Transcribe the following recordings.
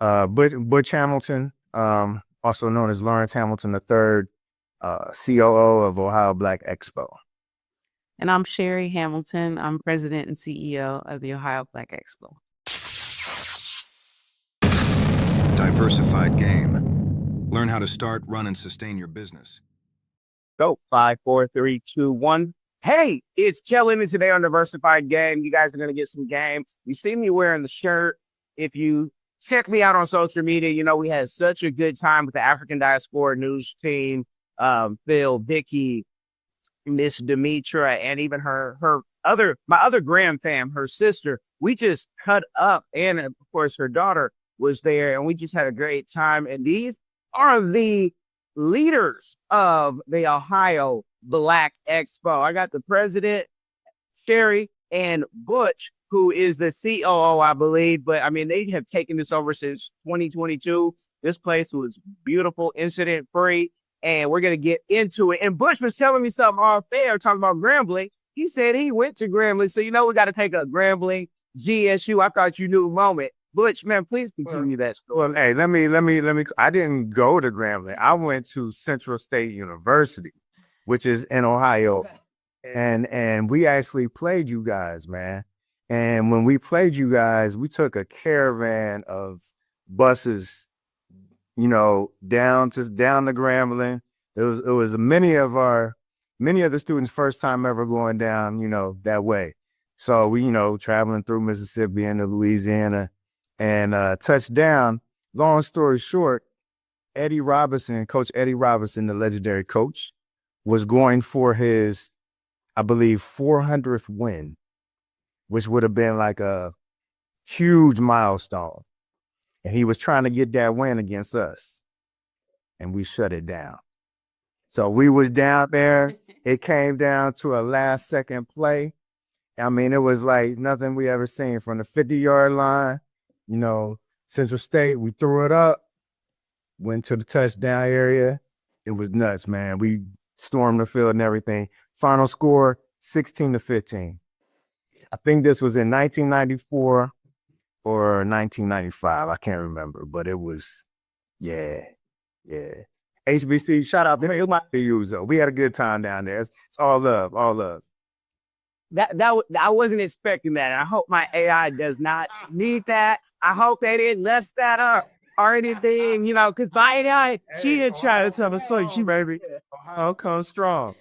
Butch Hamilton, also known as Lawrence Hamilton III, COO of Ohio Black Expo. And I'm Sherri Hamilton. I'm president and CEO of the Ohio Black Expo. Diversified game. Learn how to start, run, and sustain your business. Go. 5, 4, 3, 2, 1. Hey, it's Kellen, and today on Diversified Game, you guys are going to get some game. You see me wearing the shirt. If you check me out on social media, you know we had such a good time with the African Diaspora News team, Phil, Vicky, Miss Demetra, and even my other grand fam, her sister. We just cut up, and of course her daughter was there, and we just had a great time. And these are the leaders of the Ohio Black Expo. I got the president, Sherri, and Butch, who is the COO, I believe. But I mean, they have taken this over since 2022. This place was beautiful, incident free, and we're going to get into it. And Butch was telling me something off air, talking about Grambling. He said he went to Grambling. So, you know, we got to take a Grambling GSU. I thought you knew moment. Butch, man, please continue that story. Well, hey, let me. I didn't go to Grambling. I went to Central State University, which is in Ohio, and we actually played you guys, man. And when we played you guys, we took a caravan of buses, you know, down to Grambling. It was many of the students' first time ever going down, you know, that way. So we, you know, traveling through Mississippi into Louisiana. And touchdown, long story short, Coach Eddie Robinson, the legendary coach, was going for his, I believe, 400th win, which would have been like a huge milestone. And he was trying to get that win against us. And we shut it down. So we was down there. It came down to a last second play. I mean, it was like nothing we ever seen from the 50-yard line. You know, Central State, we threw it up, went to the touchdown area. It was nuts, man. We stormed the field and everything. Final score, 16-15. I think this was in 1994 or 1995. I can't remember, but it was, yeah. HBC, shout out to me. We had a good time down there. It's all love, all love. I wasn't expecting that. And I hope my AI does not need that. I hope they didn't mess that up or anything, you know, because my AI, she didn't try to tell us so she baby. Ohio comes strong.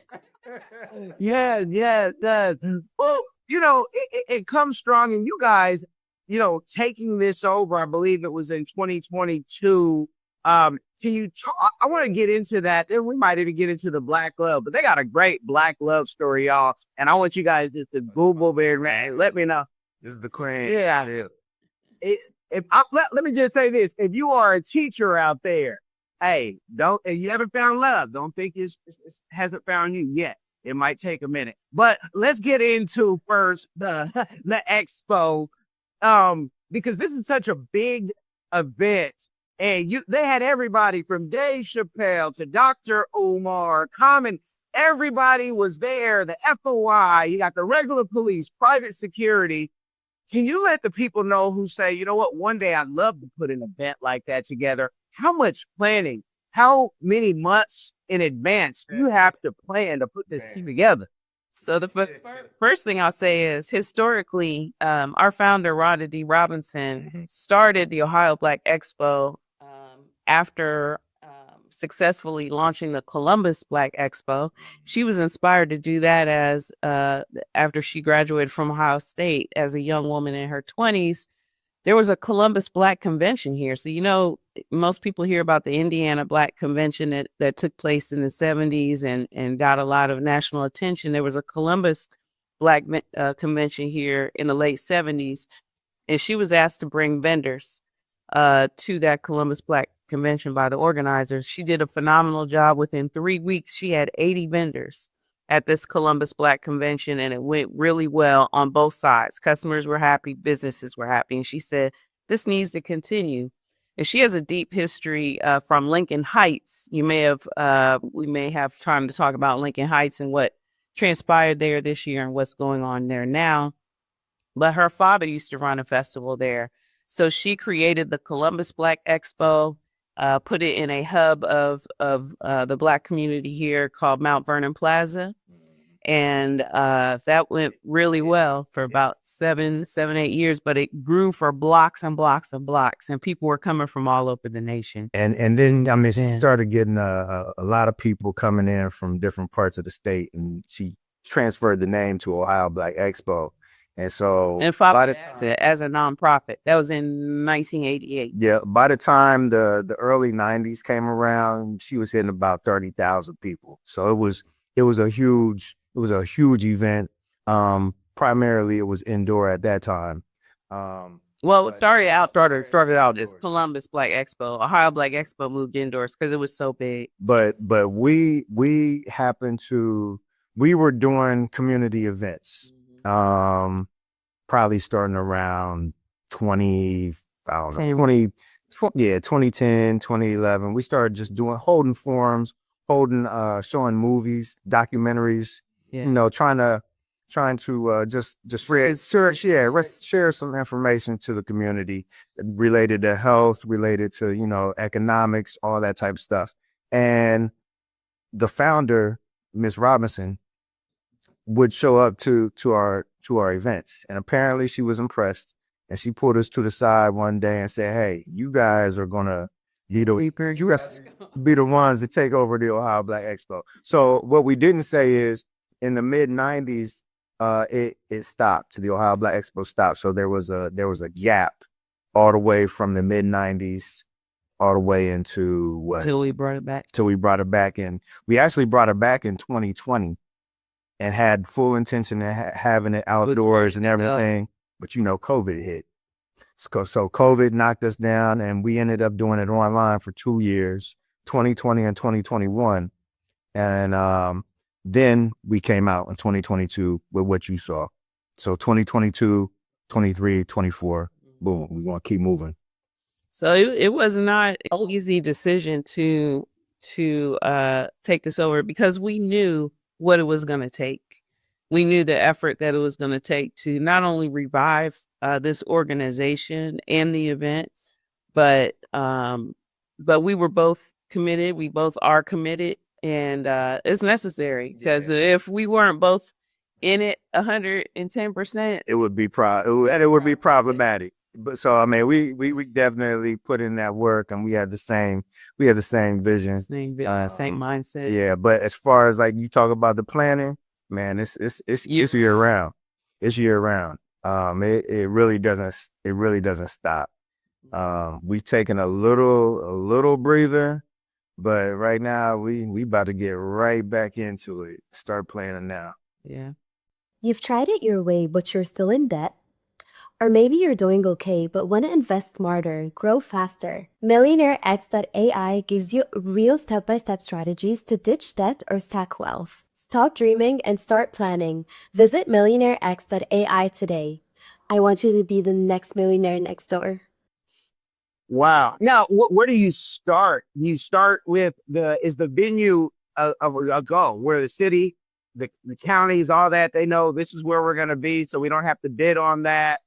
Yeah, it does. Well, you know, it comes strong, and you guys, you know, taking this over, I believe it was in 2022. Can you talk? I want to get into that. Then we might even get into the Black Love, but they got a great Black Love story, y'all. And I want you guys just to Google it. Let me know. This is the queen. Yeah. Let me just say this. If you are a teacher out there, hey, if you haven't found love, don't think it hasn't found you yet. It might take a minute. But let's get into first the expo. Because this is such a big event. And they had everybody from Dave Chappelle to Dr. Umar, Common. Everybody was there. The FOI, you got the regular police, private security. Can you let the people know who say, you know what, one day I'd love to put an event like that together? How much planning, how many months in advance do you have to plan to put this together? So the first thing I'll say is historically, our founder, Rhonda D. Robinson, started the Ohio Black Expo after successfully launching the Columbus Black Expo. She was inspired to do that as after she graduated from Ohio State as a young woman in her 20s. There was a Columbus Black Convention here. So, you know, most people hear about the Indiana Black Convention that took place in the 70s and got a lot of national attention. There was a Columbus Black Convention here in the late 70s. And she was asked to bring vendors to that Columbus Black Convention by the organizers. She did a phenomenal job. Within 3 weeks, she had 80 vendors at this Columbus Black Convention, and it went really well on both sides. Customers were happy, businesses were happy, and she said, this needs to continue. And she has a deep history from Lincoln Heights. We may have time to talk about Lincoln Heights and what transpired there this year and what's going on there now. But her father used to run a festival there. So she created the Columbus Black Expo, put it in a hub of the Black community here called Mount Vernon Plaza. And that went really well for about 8 years, but it grew for blocks and blocks and blocks, and people were coming from all over the nation. And then, I mean, she started getting a lot of people coming in from different parts of the state, and she transferred the name to Ohio Black Expo. And so And followed as a nonprofit. That was in 1988. Yeah, by the time the early 90s came around, she was hitting about 30,000 people. So it was a huge event. Primarily it was indoor at that time. Well, it started out as Columbus Black Expo. Ohio Black Expo moved indoors because it was so big. But we were doing community events. Probably starting around 2010, 2011. We started just holding forums, showing movies, documentaries, trying to just share some information to the community related to health, related to, economics, all that type of stuff. And the founder, Miss Robinson, would show up to our events, and apparently she was impressed, and she pulled us to the side one day and said, "Hey, you guys are gonna be the ones that take over the Ohio Black Expo." So what we didn't say is, in the mid '90s, it stopped. The Ohio Black Expo stopped. So there was a gap all the way from the mid '90s all the way into what? Till we brought it back. Till we brought it back in. We actually brought it back in 2020. And had full intention of having it outdoors and everything. But, COVID hit. So COVID knocked us down, and we ended up doing it online for 2 years, 2020 and 2021. And then we came out in 2022 with what you saw. So 2022, 23, 24, boom, we're going to keep moving. So it was not an easy decision to take this over, because we knew what it was going to take. We knew the effort that it was going to take to not only revive this organization and the events, but we were both committed. We both are committed, and it's necessary, because if we weren't both in it 110%, it would be problematic. But so I mean, we definitely put in that work, and we had the same vision, same mindset. Yeah, but as far as like you talk about the planning, man, it's year round. It's year round. It really doesn't stop. We've taken a little breather, but right now we about to get right back into it. Start planning now. Yeah. You've tried it your way, but you're still in debt. Or maybe you're doing okay, but want to invest smarter, grow faster. MillionaireX.ai gives you real step-by-step strategies to ditch debt or stack wealth. Stop dreaming and start planning. Visit MillionaireX.ai today. I want you to be the next millionaire next door. Wow. Now, where do you start? You start with is the venue a go, where the city, the counties, all that, they know this is where we're going to be, so we don't have to bid on that?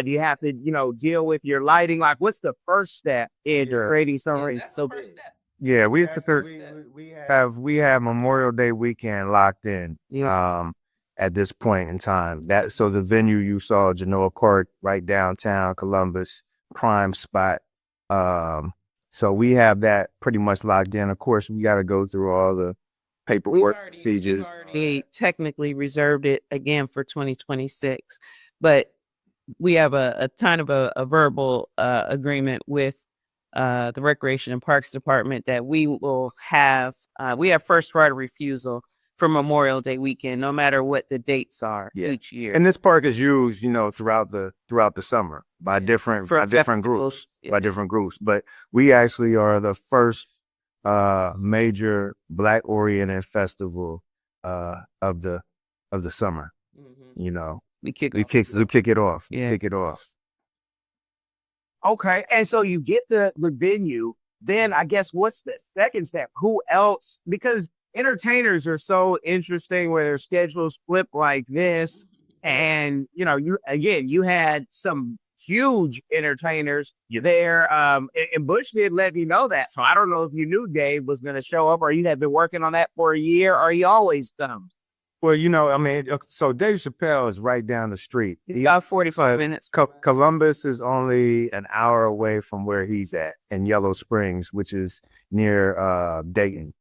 Do you have to, deal with your lighting? Like, what's the first step in creating something so big? Yeah, we have Memorial Day weekend locked in. At this point in time, so the venue you saw, Genoa Park, right downtown Columbus, prime spot. So we have that pretty much locked in. Of course, we got to go through all the paperwork procedures. We've already technically reserved it again for 2026, but we have a kind of a verbal agreement with the Recreation and Parks Department that we will have first right of refusal for Memorial Day weekend, no matter what the dates are each year. And this park is used, throughout the summer by different groups. But we actually are the first major Black-oriented festival of the summer. We kick it off. Yeah. Kick it off. Okay. And so you get the venue. Then I guess what's the second step? Who else? Because entertainers are so interesting where their schedules flip like this. And, you had some huge entertainers. You're there. And Butch did let me know that. So I don't know if you knew Dave was going to show up or you had been working on that for a year or he always comes. Well, I mean, so Dave Chappelle is right down the street. He's got 45 minutes. Columbus is only an hour away from where he's at in Yellow Springs, which is near Dayton,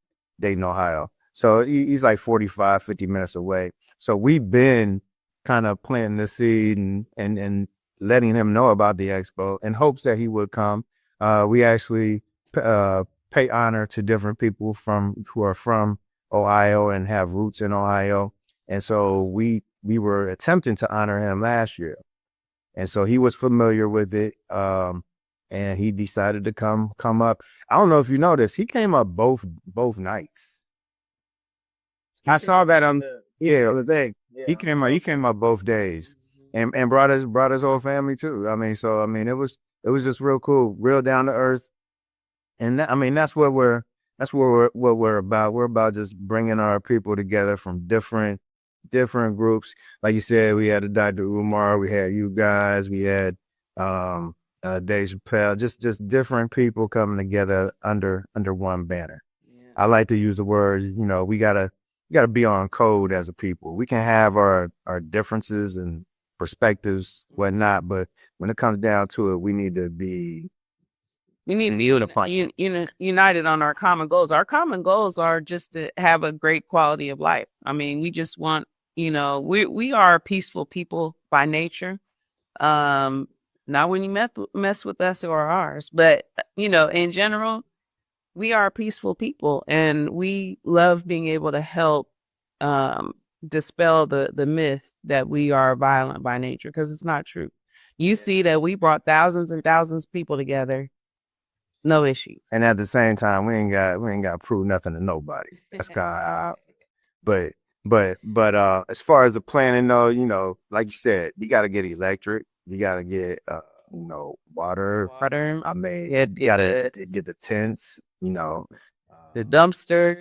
Ohio. So he's like 45, 50 minutes away. So we've been kind of planting the seed and letting him know about the expo in hopes that he would come. We actually pay honor to different people who are from Ohio and have roots in Ohio. And so we were attempting to honor him last year. And so he was familiar with it. And he decided to come up. I don't know if you noticed, he came up both nights. I saw that on the other day. He came up both days and brought his whole family too. I mean, so it was just real cool, real down to earth. And that's what we're about. We're about just bringing our people together from different groups. Like you said, we had Dr. Umar, we had you guys, we had Dave Chappelle, just different people coming together under one banner. Yeah. I like to use the word, we gotta be on code as a people. We can have our differences and perspectives, whatnot, but when it comes down to it, we need to be united on our common goals. Our common goals are just to have a great quality of life. I mean, we just want, we are peaceful people by nature. Not when you mess with us or ours, but in general, we are peaceful people, and we love being able to help dispel the myth that we are violent by nature, because it's not true. You see that we brought thousands and thousands of people together, no issues. And at the same time, we ain't got to prove nothing to nobody. That's kind of but as far as the planning though, like you said, you got to get electric, you got to get water. I mean, you got to get the tents, the dumpsters,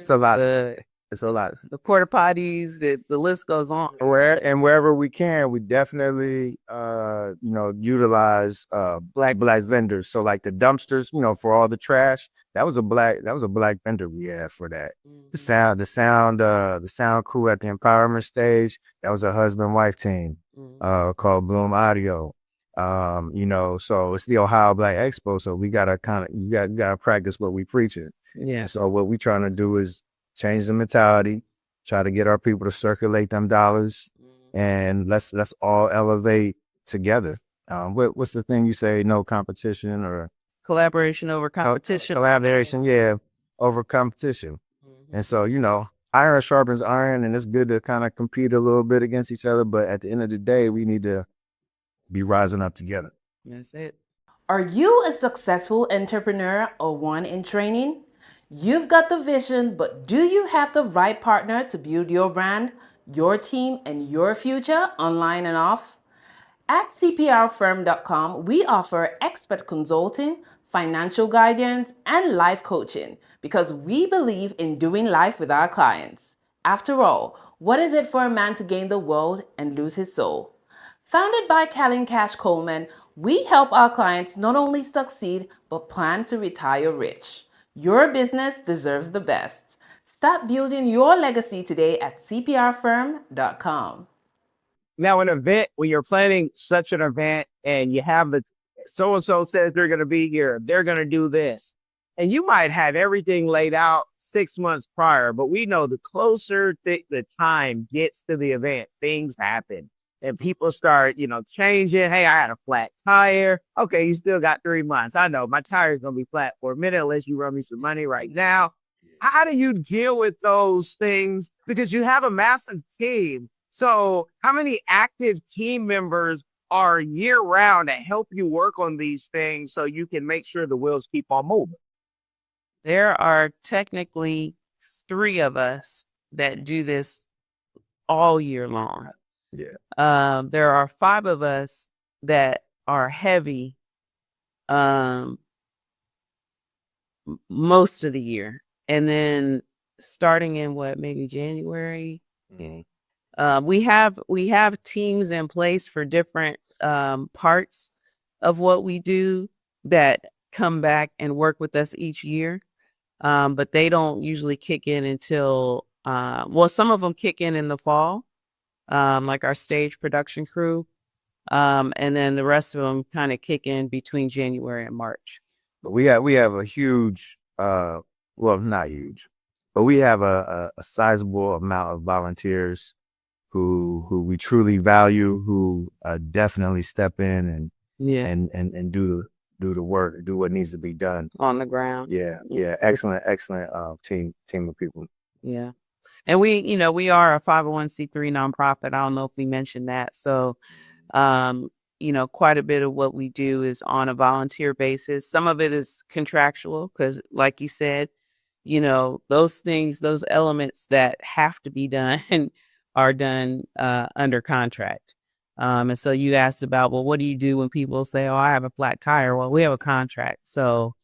it's a lot. The porta potties, the list goes on. Wherever we can, we definitely utilize black vendors. So like the dumpsters, for all the trash, that was a black vendor we had for that. Mm-hmm. The sound crew at the empowerment stage, that was a husband-wife team called Bloom Audio. So it's the Ohio Black Expo, so we gotta practice what we preaching. Yeah. So what we trying to do is change the mentality, try to get our people to circulate them dollars, and let's all elevate together. What's the thing you say? No competition or collaboration over competition. Collaboration, yeah, over competition. Mm-hmm. And so iron sharpens iron, and it's good to kind of compete a little bit against each other. But at the end of the day, we need to be rising up together. That's it. Are you a successful entrepreneur or one in training? You've got the vision, but do you have the right partner to build your brand, your team, and your future online and off? At CPRfirm.com, we offer expert consulting, financial guidance, and life coaching because we believe in doing life with our clients. After all, what is it for a man to gain the world and lose his soul? Founded by Callan Cash Coleman, we help our clients not only succeed, but plan to retire rich. Your business deserves the best. Start building your legacy today at CPRfirm.com. Now, an event, when you're planning such an event and you have the so-and-so says they're going to be here, they're going to do this. And you might have everything laid out 6 months prior, but we know the closer the time gets to the event, things happen. And people start, changing. Hey, I had a flat tire. Okay, you still got 3 months. I know my tire's going to be flat for a minute unless you run me some money right now. How do you deal with those things? Because you have a massive team. So how many active team members are year round to help you work on these things so you can make sure the wheels keep on moving? There are technically 3 of us that do this all year long. Yeah. There are 5 of us that are heavy most of the year. And then starting in maybe January, we have teams in place for different parts. of what we do that come back and work with us each year. But they don't usually kick in until, well, some of them kick in the fall, like our stage production crew. And then the rest of them kind of kick in between January and March. But we have a huge, well, not huge, but we have a sizable amount of volunteers who we truly value, who definitely step in and Yeah. and do the work, do what needs to be done. On the ground. Yeah. Excellent team of people. Yeah. And we are a 501c3 nonprofit. I don't know if we mentioned that. So, quite a bit of what we do is on a volunteer basis. Some of it is contractual because, like you said, those things, those elements that have to be done are done under contract. And so you asked about, well, what do you do when people say, oh, I have a flat tire? Well, we have a contract. So,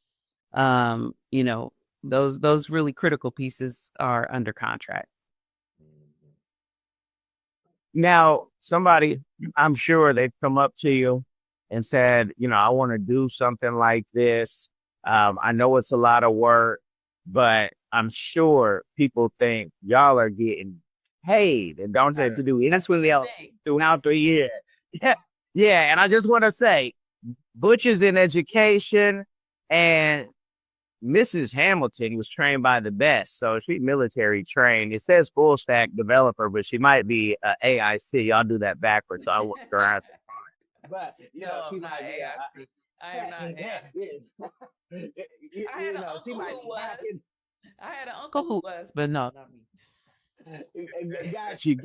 those really critical pieces are under contract. Now, somebody, I'm sure they've come up to you and said, I want to do something like this. I know it's a lot of work, but I'm sure people think y'all are getting paid and don't have to do it. That's what they all throughout the year. Yeah. Yeah. And I just want to say, Butch is in education and Mrs. Hamilton was trained by the best. So she's military trained. It says full stack developer, but she might be AIC. I'll do that backwards. So I want her ask. But she might be AIC. I am not AIC. She might be. I had an uncle who was, but no, not me. Got you.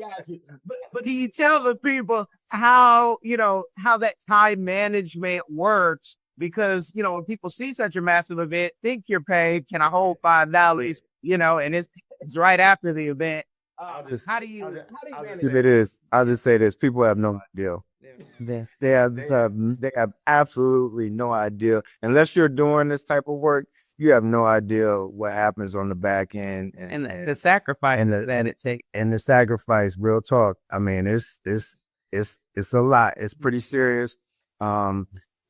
But can you tell the people how that time management works? Because, when people see such a massive event, think you're paid, can I hold $5, and it's right after the event. How do you manage it? I'll just say this. People have no idea. They have absolutely no idea. Unless you're doing this type of work, you have no idea what happens on the back end and the sacrifice that it takes. And the sacrifice, real talk. I mean, it's a lot. It's pretty serious.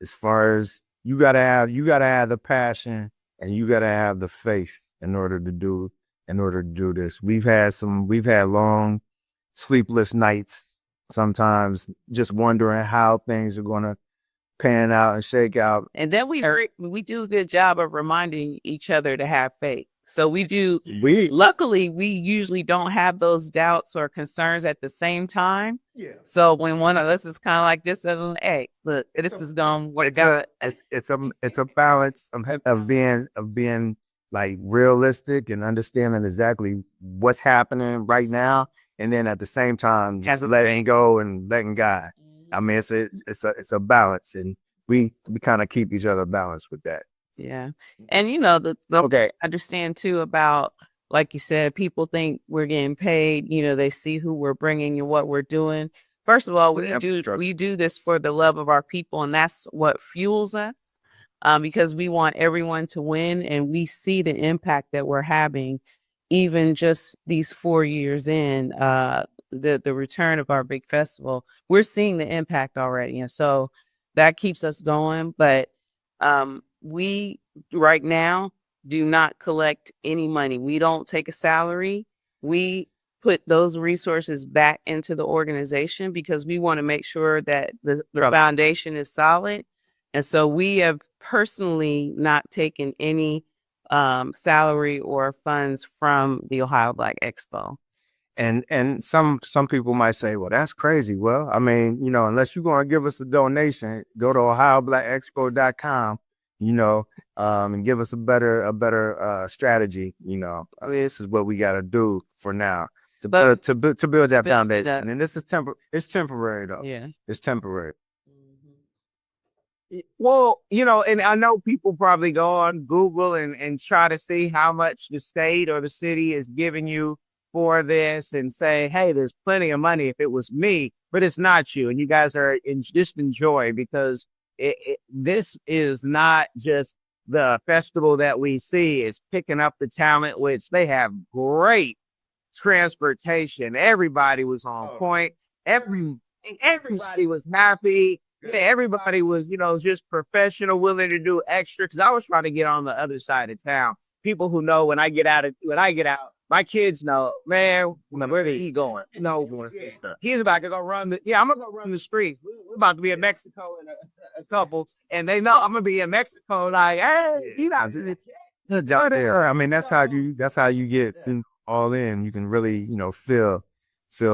As far as you gotta have the passion and you gotta have the faith in order to do this. We've had long sleepless nights, sometimes just wondering how things are gonna pan out and shake out. And then we do a good job of reminding each other to have faith. So luckily we usually don't have those doubts or concerns at the same time. Yeah. So when one of us is kind of like this, hey, look, this is going to work out. It's a balance of being like realistic and understanding exactly what's happening right now. And then at the same time, just letting go and letting God. I mean, it's a balance, and we kind of keep each other balanced with that. Yeah. And understand too about, like you said, people think we're getting paid, they see who we're bringing and what we're doing. First of all, we do this for the love of our people, and that's what fuels us. Because we want everyone to win, and we see the impact that we're having even just these 4 years in the return of our big festival. We're seeing the impact already. And so that keeps us going. But we right now do not collect any money. We don't take a salary. We put those resources back into the organization because we want to make sure that the foundation is solid. And so we have personally not taken any salary or funds from the Ohio Black Expo. And some people might say, well, that's crazy. Well, I mean, unless you're going to give us a donation, go to OhioBlackExpo.com, and give us a better strategy. I mean, this is what we got to do for now to build that foundation. And this is it's temporary though. Yeah, it's temporary. Well, and I know people probably go on Google and try to see how much the state or the city is giving you for this and say, hey, there's plenty of money if it was me, but it's not you. And you guys are just enjoy, because this is not just the festival that we see. It's picking up the talent, which they have great transportation. Everybody was on point. Everybody was happy. everybody was, just professional, willing to do extra. Because I was trying to get on the other side of town. People who know when I get out, my kids know, man, where he going? No, he's about to go run I'm gonna go run the streets. We're about to be in Mexico in a couple, and they know I'm gonna be in Mexico. Like, hey, he not. I mean, that's how you get all in. You can really, feel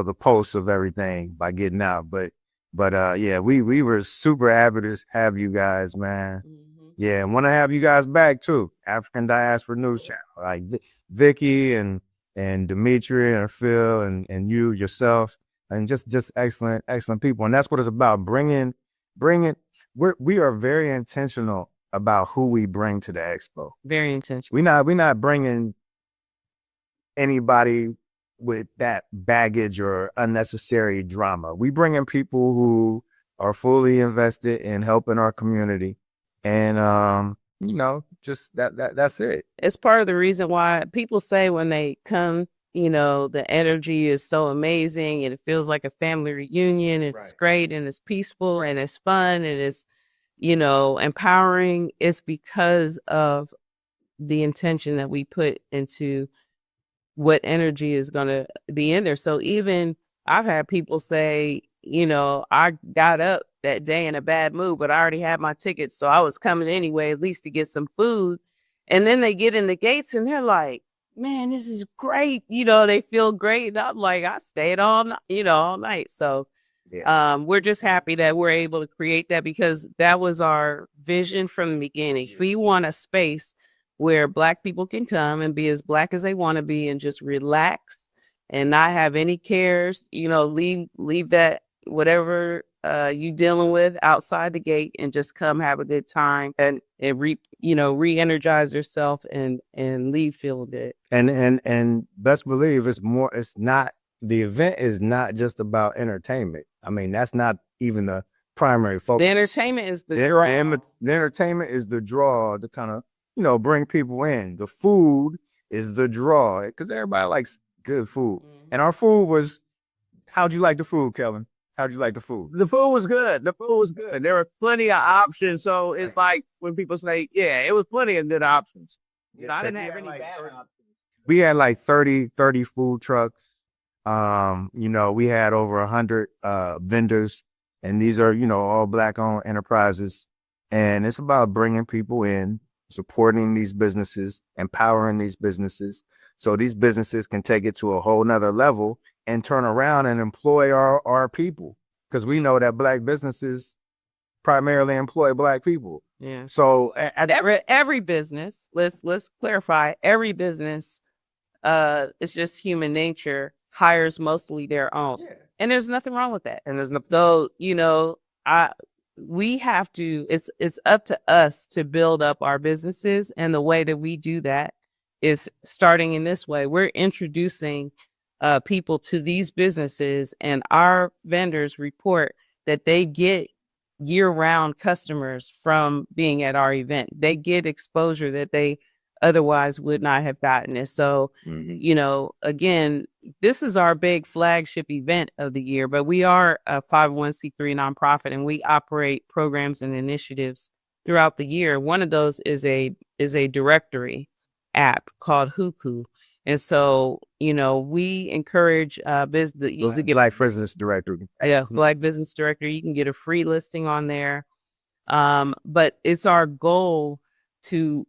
the pulse of everything by getting out. But yeah, we were super happy to have you guys, man. Yeah, and want to have you guys back too. African Diaspora News Channel, like Vicky and Dimitri and Phil and you yourself, and just excellent people. And that's what it's about. Bringing. We are very intentional about who we bring to the expo. Very intentional. We're not bringing anybody with that baggage or unnecessary drama. We bring in people who are fully invested in helping our community. And, just that's it. It's part of the reason why people say when they come, the energy is so amazing and it feels like a family reunion. It's great and it's peaceful and it's fun and it's, empowering. It's because of the intention that we put into what energy is going to be in there. So even I've had people say, I got up that day in a bad mood, but I already had my tickets. So I was coming anyway, at least to get some food. And then they get in the gates and they're like, man, this is great. They feel great. And I'm like, I stayed all night. So we're just happy that we're able to create that because that was our vision from the beginning. We want a space where Black people can come and be as Black as they want to be and just relax and not have any cares, leave that whatever you dealing with outside the gate and just come have a good time and re-energize yourself and leave feeling good. And best believe the event is not just about entertainment. I mean, that's not even the primary focus. The entertainment is the entertainment is the draw to kind of, bring people in. The food is the draw because everybody likes good food. And our food was, how'd you like the food, Kevin? How'd you like the food? The food was good. There were plenty of options. So it's like when people say, yeah, it was plenty of good options. I didn't have any bad options. We had like 30 food trucks. We had over 100 vendors, and these are, all Black-owned enterprises. And it's about bringing people in, supporting these businesses, empowering these businesses, so these businesses can take it to a whole nother level and turn around and employ our people. Because we know that Black businesses primarily employ Black people. Yeah. So every business, let's clarify, every business, it's just human nature, hires mostly their own. Yeah. And there's nothing wrong with that. And there's no so, we have to, it's up to us to build up our businesses. And the way that we do that is starting in this way. We're introducing people to these businesses, and our vendors report that they get year-round customers from being at our event. They get exposure that they otherwise would not have gotten it. So, again, this is our big flagship event of the year, but we are a 501c3 nonprofit, and we operate programs and initiatives throughout the year. One of those is a directory app called HOOHOO. And so, we encourage business. Black Business Directory. Yeah, Black Business Directory. You can get a free listing on there. But it's our goal to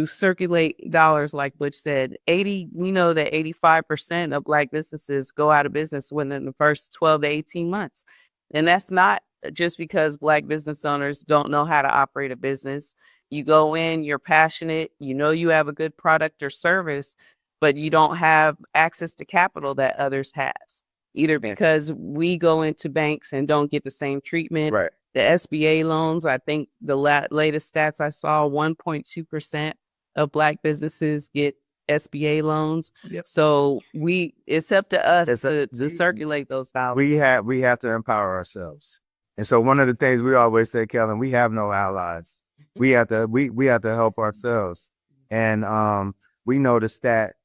circulate dollars, like Butch said. We know that 85% of Black businesses go out of business within the first 12 to 18 months. And that's not just because Black business owners don't know how to operate a business. You go in, you're passionate, you have a good product or service, but you don't have access to capital that others have, either because we go into banks and don't get the same treatment. Right. The SBA loans, I think the latest stats I saw, 1.2% of Black businesses get SBA loans. Yep. So it's up to us to circulate those dollars. We have to empower ourselves. And so one of the things we always say, Kellen, we have no allies. We have to help ourselves. And we know the stat,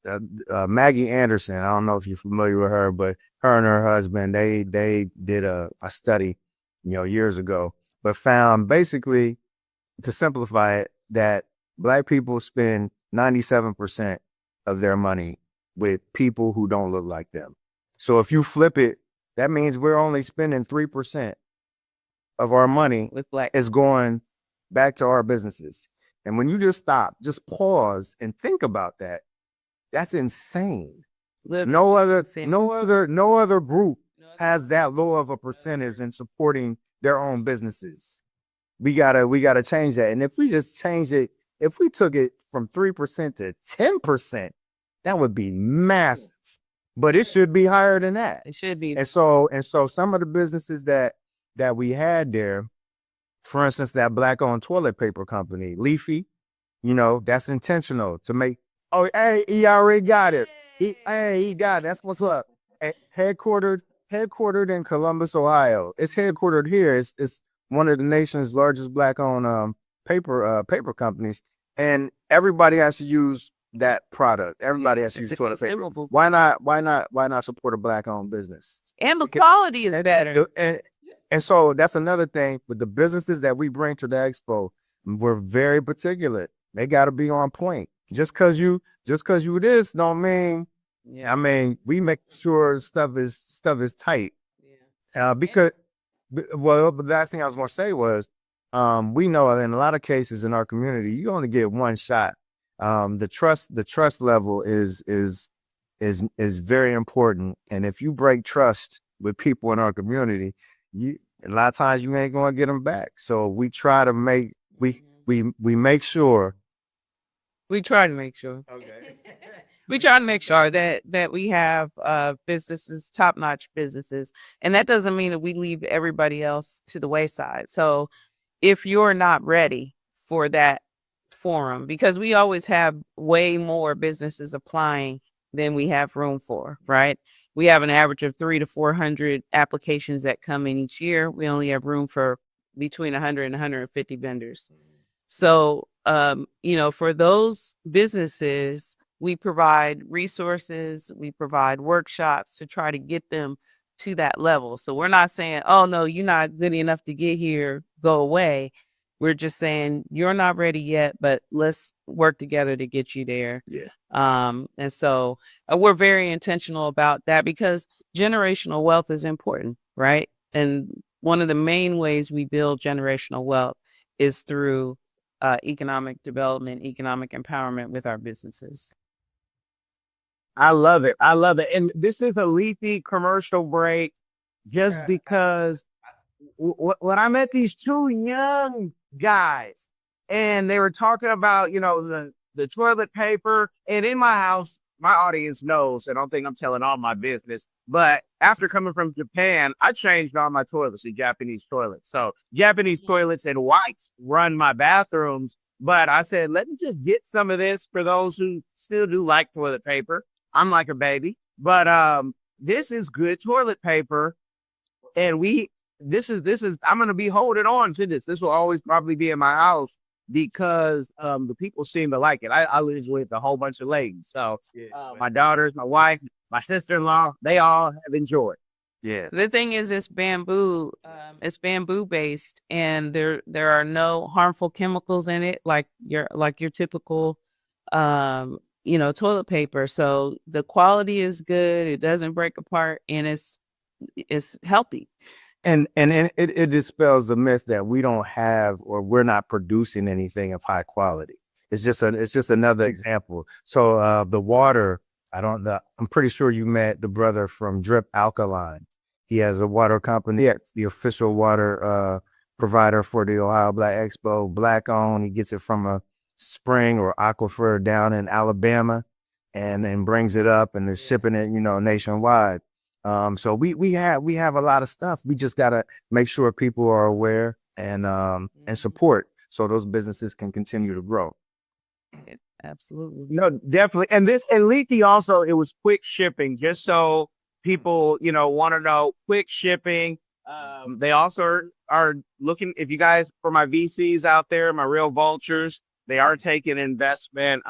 Maggie Anderson, I don't know if you're familiar with her, but her and her husband, they did a study, years ago but found basically, to simplify it, that Black people spend 97% of their money with people who don't look like them. So if you flip it, that means we're only spending 3% of our money with Black. is going back to our businesses. And when you just stop, just pause and think about that, that's insane. No other group has that low of a percentage in supporting their own businesses. We gotta change that. And if we just change it, if we took it from 3% to 10%, that would be massive. But it should be higher than that. It should be. And so some of the businesses that we had there, for instance, that Black-owned toilet paper company, Leafy, that's intentional to make. Oh, hey, he already got it. He got it. That's what's up. Headquartered in Columbus, Ohio. It's headquartered here. It's one of the nation's largest Black-owned paper companies, and everybody has to use that product. Everybody has to use toilet paper. Why not support a Black-owned business? And the quality is better. And so that's another thing with the businesses that we bring to the expo. We're very particular. They got to be on point. Just cause you this don't mean. Yeah, I mean, we make sure stuff is tight. Yeah. Because the last thing I was going to say was, we know in a lot of cases in our community, you only get one shot. The trust level is very important. And if you break trust with people in our community, a lot of times you ain't going to get them back. So we try to make, we make sure. We try to make sure. Okay. We try to make sure that we have businesses, top-notch businesses. And that doesn't mean that we leave everybody else to the wayside. So if you're not ready for that forum, because we always have way more businesses applying than we have room for, right? We have an average of 300 to 400 applications that come in each year. We only have room for between 100 and 150 vendors. So, for those businesses, we provide resources, we provide workshops to try to get them to that level. So we're not saying, oh, no, you're not good enough to get here, go away. We're just saying you're not ready yet, but let's work together to get you there. Yeah. And so we're very intentional about that because generational wealth is important, right? And one of the main ways we build generational wealth is through economic development, economic empowerment with our businesses. I love it. And this is a Leafy commercial break just because when I met these two young guys and they were talking about, the toilet paper, and in my house, my audience knows, I don't think I'm telling all my business, but after coming from Japan, I changed all my toilets to Japanese toilets. So Japanese toilets and whites run my bathrooms, but I said, let me just get some of this for those who still do like toilet paper. I'm like a baby, but this is good toilet paper. And this is, I'm going to be holding on to this. This will always probably be in my house because the people seem to like it. I live with a whole bunch of ladies. So my daughters, my wife, my sister-in-law, they all have enjoyed. Yeah. The thing is, it's bamboo based, and there are no harmful chemicals in it, like your typical, toilet paper. So the quality is good. It doesn't break apart, and it's healthy. And it dispels the myth that we don't have or we're not producing anything of high quality. It's just another example. So the water, I'm pretty sure you met the brother from Drip Alkaline. He has a water company. It's the official water provider for the Ohio Black Expo, Black-owned. He gets it from a spring or aquifer down in Alabama and then brings it up and is shipping it, nationwide. So we have a lot of stuff. We just gotta make sure people are aware and support so those businesses can continue to grow. Absolutely. No, definitely. And Leafy also, it was quick shipping, just so people, want to know, quick shipping. They also are looking, if you guys, for my VCs out there, my real vultures, they are taking investment.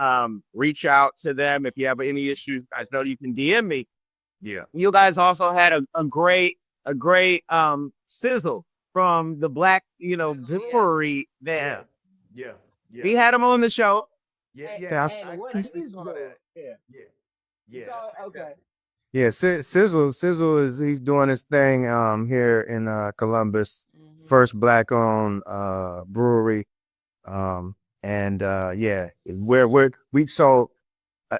Reach out to them. If you have any issues, guys know you can DM me. Yeah. You guys also had a great sizzle from the Black, brewery there. Yeah. We had him on the show. Yeah. What I he's saw doing. that. Yeah. Yeah. Okay. Yeah, Sizzle he's doing his thing here in Columbus, first black owned brewery. And yeah, we so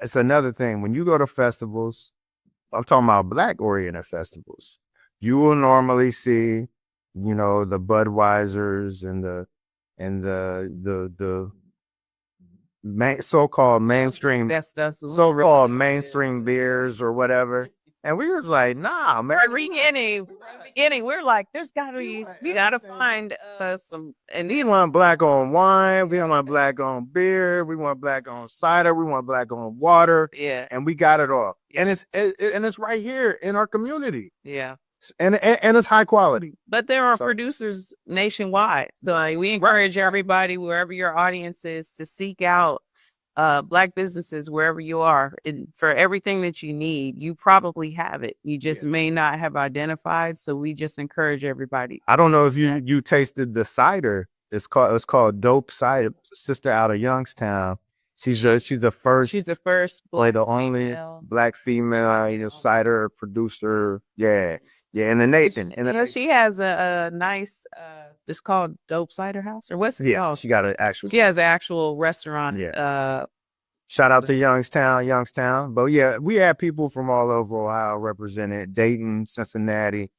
it's another thing when you go to festivals. I'm talking about black oriented festivals. You will normally see, the Budweisers and the so-called mainstream, Best stuff. so-called mainstream beers or whatever. And we was like, nah, man. Beginning, we're like, there's gotta be, we gotta find some, and We then want black on wine. We want black on beer. We want black on cider. We want black on water. yeah, And we got it all. And it's right here in our community. yeah. And it's high quality. But there are So- producers nationwide, so we encourage everybody, wherever your audience is, to seek out black businesses wherever you are. And for everything that you need, you probably have it. You just may not have identified. So we just encourage everybody. I don't know if you tasted the cider. It's called Dope Cider. Sister out of Youngstown. She's the first. She's the first Like black the only female. black female, cider producer. Yeah. Yeah. And the Nathan. She has a nice, it's called Dope Cider House, or what's it yeah, called? she got an actual. She has an actual restaurant. Yeah. Shout out to Youngstown. But yeah, we have people from all over Ohio represented. Dayton, Cincinnati,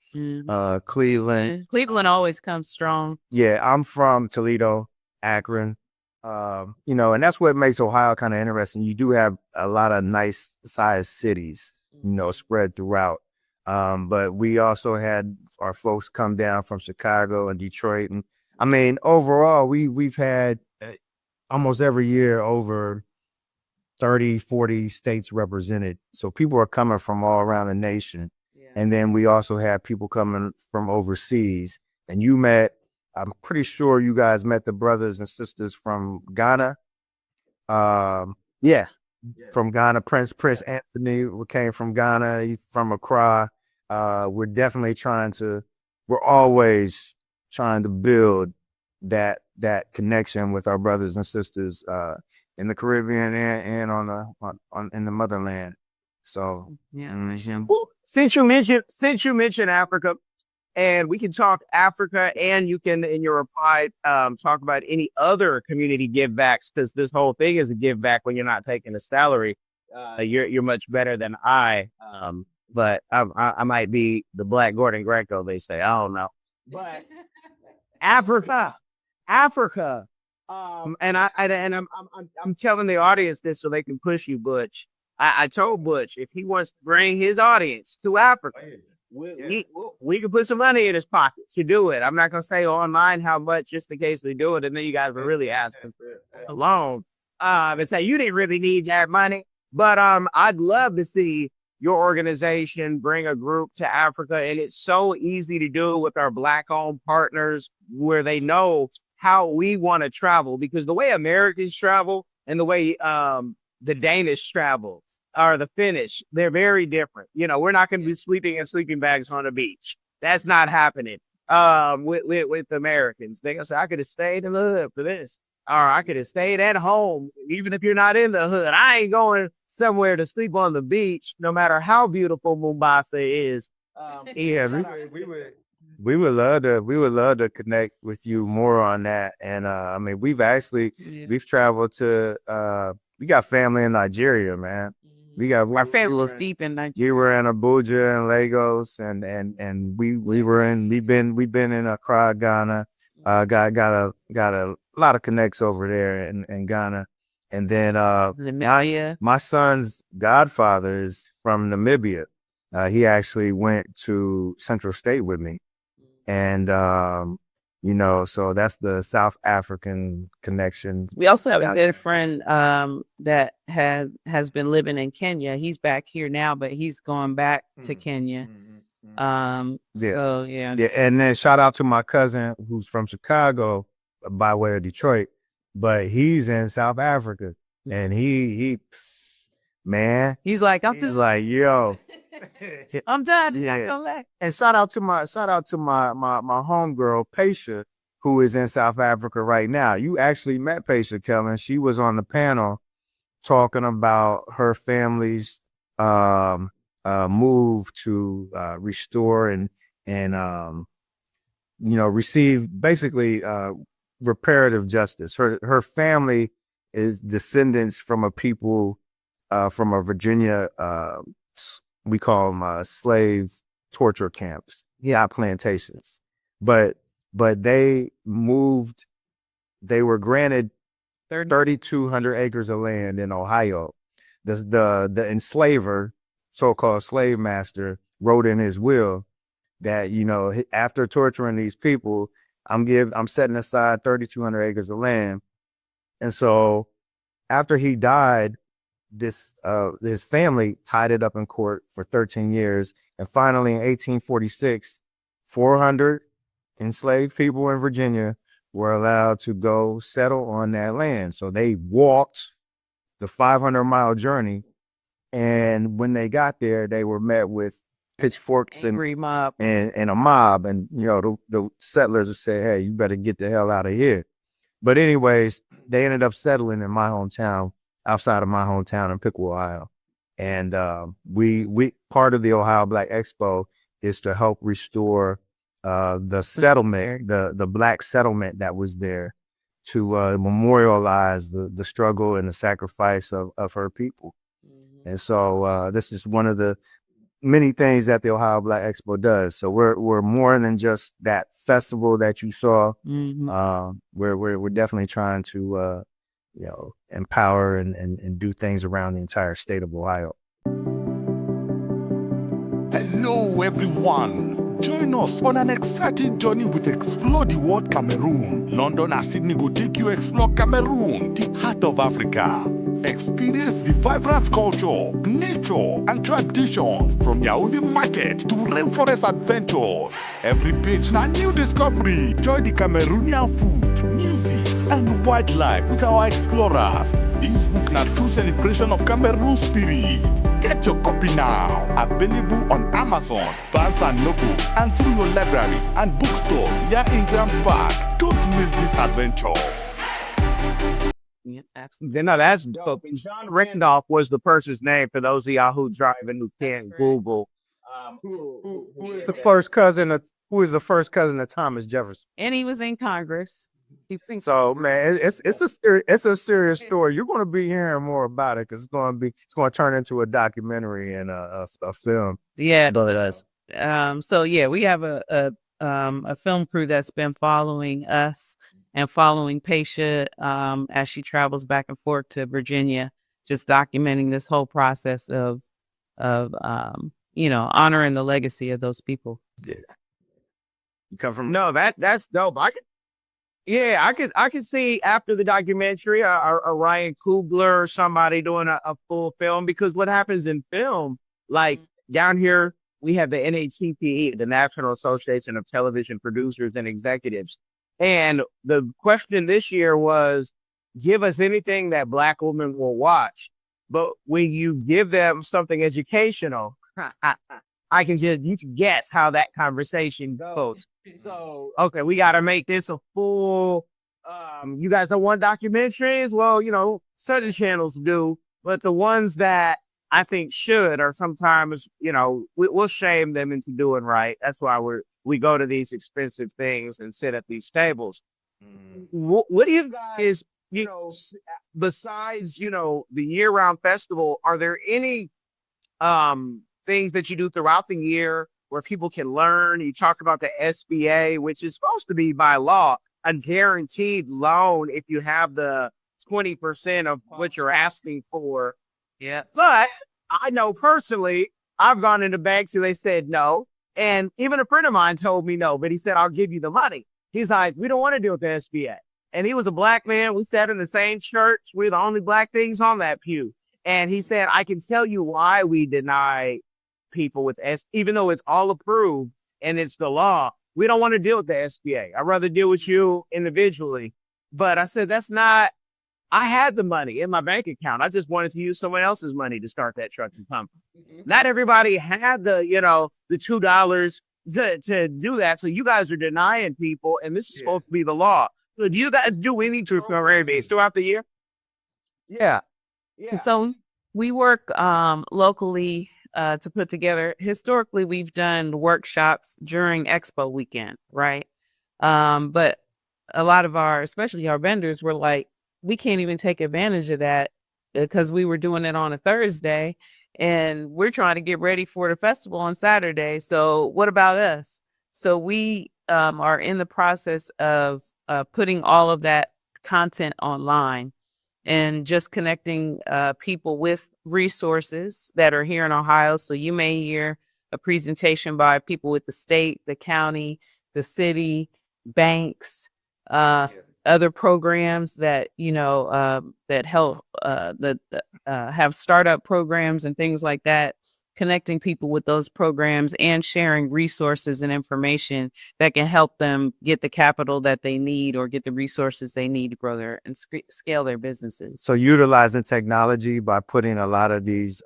Cleveland. Cleveland always comes strong. Yeah, I'm from Toledo, Akron. And that's what makes Ohio kind of interesting. You do have a lot of nice sized cities, spread throughout. But we also had our folks come down from Chicago and Detroit. And I mean, overall, we've had almost every year over 30, 40 states represented. So people are coming from all around the nation. Yeah. And then we also have people coming from overseas. And I'm pretty sure you guys met the brothers and sisters from Ghana. Yes. From Ghana, Prince Anthony came from Ghana. He's from Accra. We're always trying to build that connection with our brothers and sisters in the Caribbean and in the motherland. So Yeah. Well, since you mentioned Africa, and we can talk Africa, and you can, in your reply, talk about any other community give backs, because this whole thing is a give back when you're not taking a salary. You're much better than I. But I might be the Black Gordon Greco, they say. I don't know. But Africa. And I'm telling the audience this so they can push you, Butch. I told Butch if he wants to bring his audience to Africa, we can put some money in his pocket to do it. I'm not gonna say online how much, just in case we do it, and then you guys are really asking for a loan. And say you didn't really need that money. But I'd love to see your organization bring a group to Africa, and it's so easy to do with our Black-owned partners, where they know how we want to travel, because the way Americans travel and the way the Danish travel or the Finnish, they're very different. We're not going to be sleeping in sleeping bags on the beach. That's not happening with Americans. They're going to say, I could have stayed in the hood for this, or I could have stayed at home. Even if you're not in the hood, I ain't going somewhere to sleep on the beach, no matter how beautiful Mombasa is. yeah, we would love to connect with you more on that. And I mean, we've traveled to we got family in Nigeria, man. Our family was deep in Nigeria. You were in Abuja and Lagos, and we've been in Accra, Ghana. Got a lot of connects over there in Ghana. And then my son's godfather is from Namibia. He actually went to Central State with me. And so that's the South African connection. We also have a good friend that has been living in Kenya. He's back here now, but he's going back to Kenya. So yeah. And then shout out to my cousin who's from Chicago by way of Detroit, but he's in South Africa, and he man. He's like, I'm He's just like, yo. I'm done. Yeah. Come back. And shout out to my homegirl, Paisha, who is in South Africa right now. You actually met Paisha, Kellen. She was on the panel talking about her family's move to restore and receive basically reparative justice. Her family is descendants from a people from a Virginia we call them slave torture camps, plantations. But they moved. They were granted 3,200 acres of land in Ohio. The enslaver, so-called slave master, wrote in his will that, after torturing these people, I'm setting aside 3,200 acres of land. And so after he died, his family tied it up in court for 13 years. And finally in 1846, 400 enslaved people in Virginia were allowed to go settle on that land. So they walked the 500-mile journey. And when they got there, they were met with pitchforks and a mob. And the settlers would say, hey, you better get the hell out of here. But anyways, they ended up settling in my hometown, outside of my hometown in Pickle, Ohio. And we part of the Ohio Black Expo is to help restore the settlement, the Black settlement that was there, to memorialize the struggle and the sacrifice of her people. Mm-hmm. And so this is one of the many things that the Ohio Black Expo does. So we're more than just that festival that you saw. Mm-hmm. We're definitely trying to empower and do things around the entire state of Ohio. Hello, everyone. Join us on an exciting journey with Explore the World Cameroon. London and Sydney will take you explore Cameroon, the heart of Africa. Experience the vibrant culture, nature, and traditions from Yaoundé market to rainforest adventures. Every page na new discovery. Join the Cameroonian food, music, and wildlife with our explorers. This book na true celebration of Cameroon spirit. Get your copy now. Available on Amazon, Barnes & Noble, and through your library and bookstores here in Grams Park. Don't miss this adventure. No, that's dope. And John Randolph was the person's name, for those of y'all who driving who can't Google. Who is the first cousin of Thomas Jefferson? And he was in Congress. So man, it's a serious story. You're going to be hearing more about it because it's going to turn into a documentary and a film. Yeah, it does. So yeah, we have a film crew that's been following us and following Paisha as she travels back and forth to Virginia, just documenting this whole process of honoring the legacy of those people. Yeah. You come from that's dope. I can see after the documentary a Ryan Coogler or somebody doing a full film, because what happens in film, like down here, we have the NATPE, the National Association of Television Producers and Executives. And the question this year was, give us anything that Black women will watch. But when you give them something educational, you can guess how that conversation goes. So, okay, we got to make this a full, you guys don't want documentaries? Well, certain channels do, but the ones that I think should are sometimes, we'll shame them into doing right. That's why we go to these expensive things and sit at these tables. What do you guys, besides, the year-round festival, are there any things that you do throughout the year where people can learn? You talk about the SBA, which is supposed to be by law a guaranteed loan if you have the 20% of what you're asking for. Yeah. But I know personally, I've gone into banks and they said no. And even a friend of mine told me no, but he said, I'll give you the money. He's like, we don't want to deal with the SBA. And he was a Black man. We sat in the same church. We're the only Black things on that pew. And he said, I can tell you why we deny people with even though it's all approved and it's the law. We don't want to deal with the SBA. I'd rather deal with you individually. But I said, that's not I had the money in my bank account. I just wanted to use someone else's money to start that trucking company. Not everybody had the, the $2 to do that. So you guys are denying people, and this is supposed to be the law. So do you guys do any truth base throughout the year? Yeah. And so we work locally to put together. Historically, we've done workshops during Expo weekend, right? But a lot of especially our vendors were like, we can't even take advantage of that because we were doing it on a Thursday and we're trying to get ready for the festival on Saturday. So what about us? So we are in the process of putting all of that content online and just connecting people with resources that are here in Ohio. So you may hear a presentation by people with the state, the county, the city, banks, other programs that, that help, that have startup programs and things like that, connecting people with those programs and sharing resources and information that can help them get the capital that they need or get the resources they need to grow and scale their businesses. So utilizing technology by putting a lot of this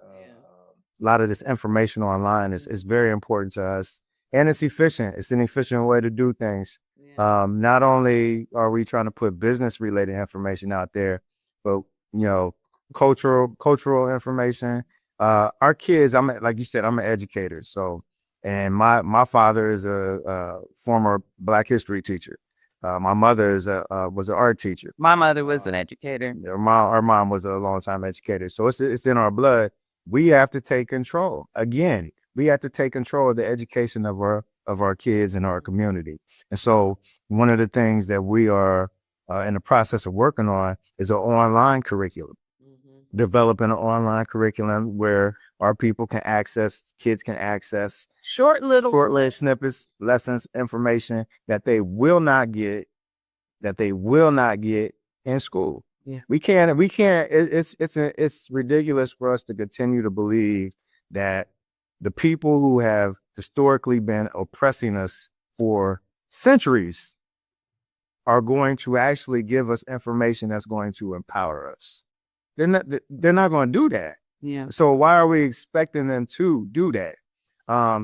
information online is very important to us, and it's efficient. It's an efficient way to do things. Not only are we trying to put business related information out there, but cultural information. Our kids, like you said, I'm an educator. So, and my father is a former Black history teacher. My mother was an art teacher. My mother was an educator. Our mom was a longtime educator. So it's in our blood. We have to take control. Again, we have to take control of the education of our kids in our community. And so one of the things that we are in the process of working on is an online curriculum. Developing an online curriculum where our kids can access short little snippets, lessons, information that they will not get in school. Yeah. We can't, it's ridiculous for us to continue to believe that the people who have historically been oppressing us for centuries are going to actually give us information that's going to empower us. They're not going to do that. Yeah. So why are we expecting them to do that?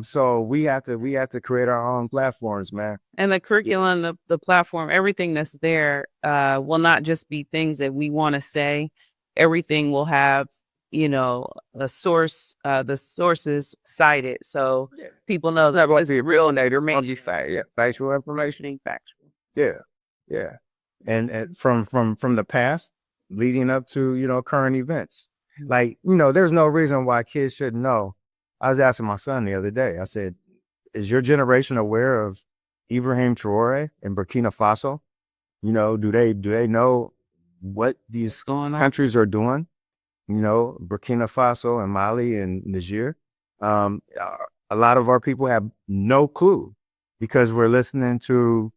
So we have to create our own platforms, man. And the curriculum, the platform, everything that's there will not just be things that we want to say. Everything will have, a source, the sources cited. So people know that was a real nature, maybe factual information. Factual. Yeah. And from the past leading up to, current events. Like, there's no reason why kids shouldn't know. I was asking my son the other day, I said, is your generation aware of Ibrahim Traore in Burkina Faso? Do they know what these countries are doing? Burkina Faso and Mali and Niger. A lot of our people have no clue because we're listening to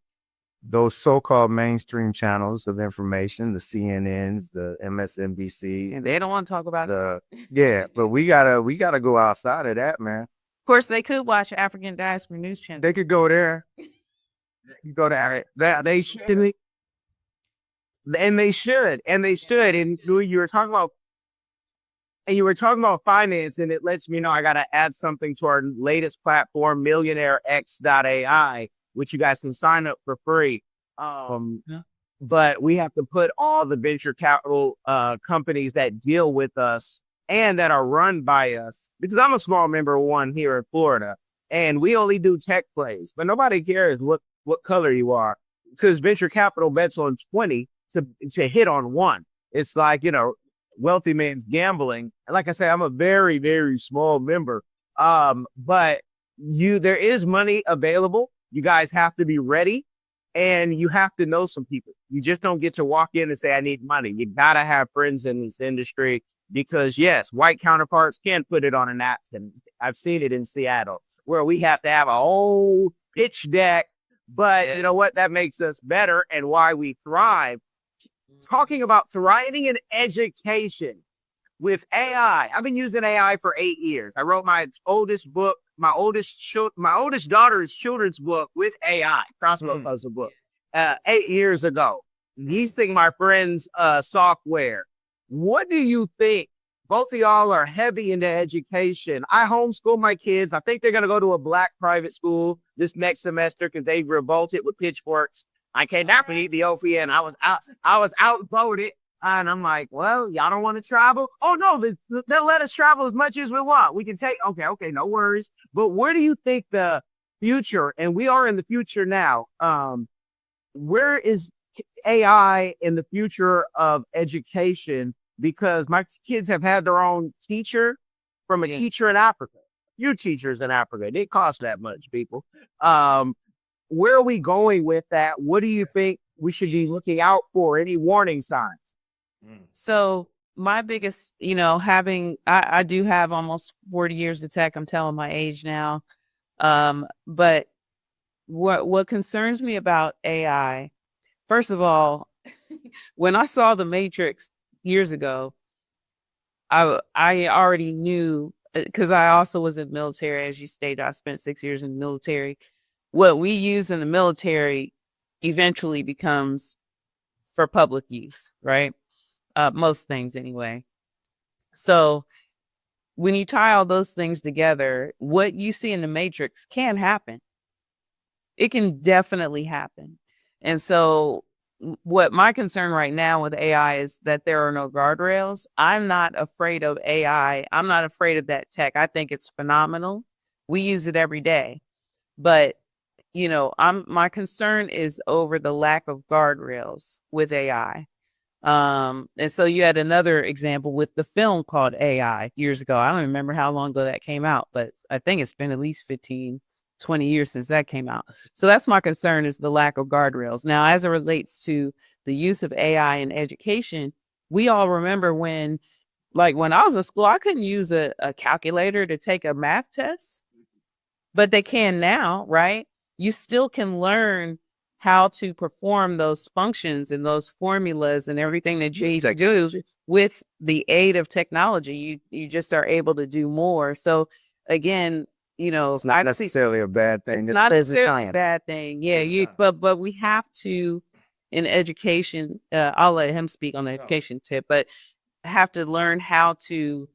those so-called mainstream channels of information, the CNNs, the MSNBC. And they don't want to talk about it. Yeah, but we gotta go outside of that, man. Of course, they could watch African Diaspora News Channel. They could go there. You go to they should, and they should, And you were talking about finance, and it lets me know I got to add something to our latest platform, MillionaireX.ai, which you guys can sign up for free. But we have to put all the venture capital companies that deal with us and that are run by us, because I'm a small member of one here in Florida, and we only do tech plays, but nobody cares what color you are, because venture capital bets on 20 to hit on one. It's like, wealthy man's gambling. And like I say, I'm a very, very small member. But there is money available. You guys have to be ready, and you have to know some people. You just don't get to walk in and say, I need money. You got to have friends in this industry, because yes, white counterparts can put it on a napkin. I've seen it in Seattle where we have to have a whole pitch deck, but you know what? That makes us better and why we thrive. Talking about thriving in education with AI. I've been using AI for 8 years. I wrote my oldest book, my oldest daughter's children's book with AI, crossword puzzle book, 8 years ago. leasing my friend's software. What do you think? Both of y'all are heavy into education. I homeschool my kids. I think they're going to go to a black private school this next semester because they revolted with pitchforks. I cannot believe the OPN. I was outvoted. And I'm like, well, y'all don't want to travel? Oh, no, they'll let us travel as much as we want. We can take, okay, no worries. But where do you think the future, and we are in the future now, where is AI in the future of education? Because my kids have had their own teacher from a teacher in Africa. Few teachers in Africa. It didn't cost that much, people. Where are we going with that? What do you think we should be looking out for? Any warning signs? So my biggest, I do have almost 40 years of tech. I'm telling my age now. But what concerns me about AI, first of all, when I saw The Matrix years ago, I already knew, because I also was in the military, as you stated. I spent 6 years in the military. What we use in the military eventually becomes for public use, right? Most things anyway. So when you tie all those things together, what you see in the Matrix can happen. It can definitely happen. And so what my concern right now with AI is that there are no guardrails. I'm not afraid of AI. I'm not afraid of that tech. I think it's phenomenal. We use it every day. But, my concern is over the lack of guardrails with AI. And so you had another example with the film called AI years ago. I don't remember how long ago that came out, but I think it's been at least 15, 20 years since that came out. So that's my concern, is the lack of guardrails. Now, as it relates to the use of AI in education, we all remember when I was in school, I couldn't use a calculator to take a math test, but they can now, right? You still can learn how to perform those functions and those formulas and everything that you do with the aid of technology. You just are able to do more. So again, It's not necessarily a bad thing. It's not necessarily a bad thing. Yeah, but we have to, in education, I'll let him speak on the education tip, but have to learn how to,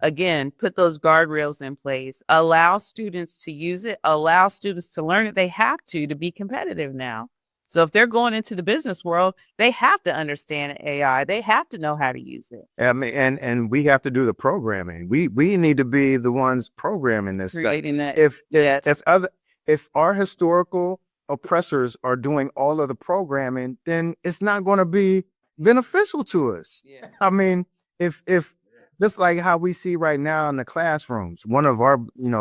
again, put those guardrails in place, allow students to use it, allow students to learn it. They have to be competitive now. So if they're going into the business world, they have to understand AI. They have to know how to use it. I mean, and we have to do the programming. We need to be the ones programming this Creating stuff. that. If our historical oppressors are doing all of the programming, then it's not going to be beneficial to us. Yeah. I mean, if just like how we see right now in the classrooms, one of our